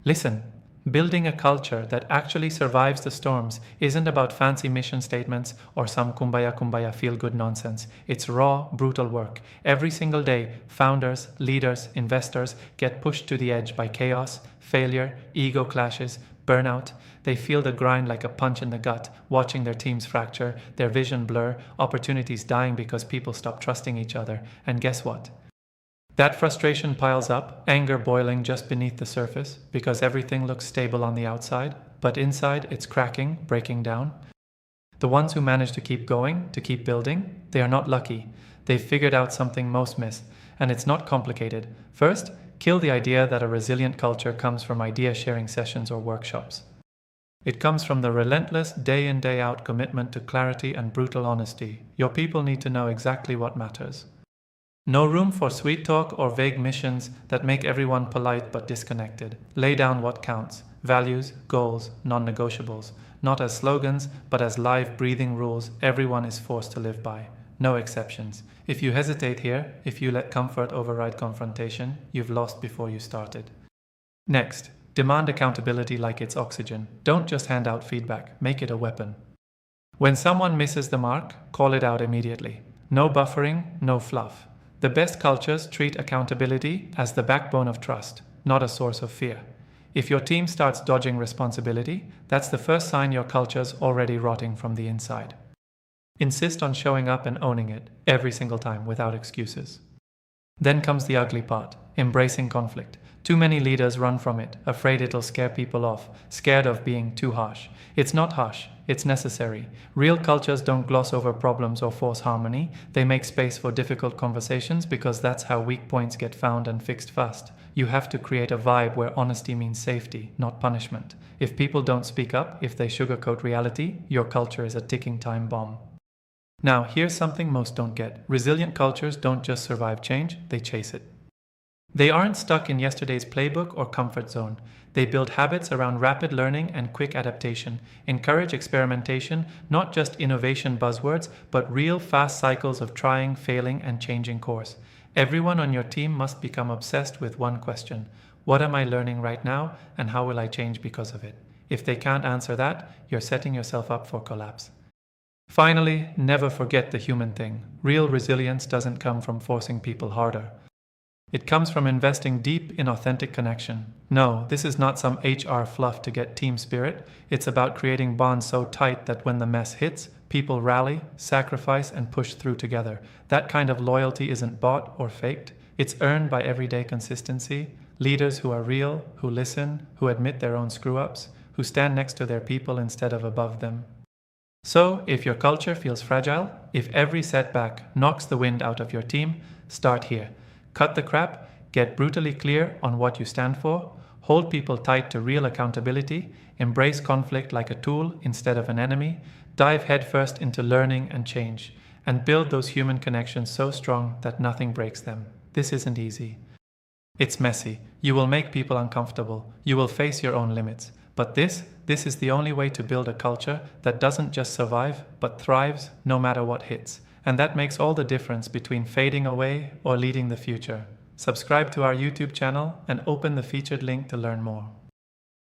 Listen, building a culture that actually survives the storms isn't about fancy mission statements or some kumbaya feel-good nonsense. It's raw, brutal work. Every single day, founders, leaders, investors get pushed to the edge by chaos, failure, ego clashes, burnout. They feel the grind like a punch in the gut, watching their teams fracture, their vision blur, opportunities dying because people stop trusting each other. And guess what? That frustration piles up, anger boiling just beneath the surface, because everything looks stable on the outside, but inside it's cracking, breaking down. The ones who manage to keep going, to keep building, they are not lucky. They've figured out something most miss, and it's not complicated. First, kill the idea that a resilient culture comes from idea-sharing sessions or workshops. It comes from the relentless, day in, day out commitment to clarity and brutal honesty. Your people need to know exactly what matters. No room for sweet talk or vague missions that make everyone polite but disconnected. Lay down what counts: values, goals, non-negotiables, not as slogans, but as live, breathing rules everyone is forced to live by. No exceptions. If you hesitate here, if you let comfort override confrontation, you've lost before you started. Next, demand accountability like it's oxygen. Don't just hand out feedback, make it a weapon. When someone misses the mark, call it out immediately. No buffering, no fluff. The best cultures treat accountability as the backbone of trust, not a source of fear. If your team starts dodging responsibility, that's the first sign your culture's already rotting from the inside. Insist on showing up and owning it every single time without excuses. Then comes the ugly part, embracing conflict. Too many leaders run from it, afraid it'll scare people off, scared of being too harsh. It's not harsh, it's necessary. Real cultures don't gloss over problems or force harmony. They make space for difficult conversations because that's how weak points get found and fixed fast. You have to create a vibe where honesty means safety, not punishment. If people don't speak up, if they sugarcoat reality, your culture is a ticking time bomb. Now, here's something most don't get. Resilient cultures don't just survive change, they chase it. They aren't stuck in yesterday's playbook or comfort zone. They build habits around rapid learning and quick adaptation, encourage experimentation, not just innovation buzzwords, but real fast cycles of trying, failing, and changing course. Everyone on your team must become obsessed with one question: what am I learning right now, and how will I change because of it? If they can't answer that, you're setting yourself up for collapse. Finally, never forget the human thing. Real resilience doesn't come from forcing people harder. It comes from investing deep in authentic connection. No, this is not some HR fluff to get team spirit. It's about creating bonds so tight that when the mess hits, people rally, sacrifice, and push through together. That kind of loyalty isn't bought or faked. It's earned by everyday consistency. Leaders who are real, who listen, who admit their own screw-ups, who stand next to their people instead of above them. So, if your culture feels fragile, if every setback knocks the wind out of your team, start here. Cut the crap, get brutally clear on what you stand for, hold people tight to real accountability, embrace conflict like a tool instead of an enemy, dive headfirst into learning and change, and build those human connections so strong that nothing breaks them. This isn't easy. It's messy. You will make people uncomfortable. You will face your own limits. But this is the only way to build a culture that doesn't just survive, but thrives no matter what hits. And that makes all the difference between fading away or leading the future. Subscribe to our YouTube channel and open the featured link to learn more.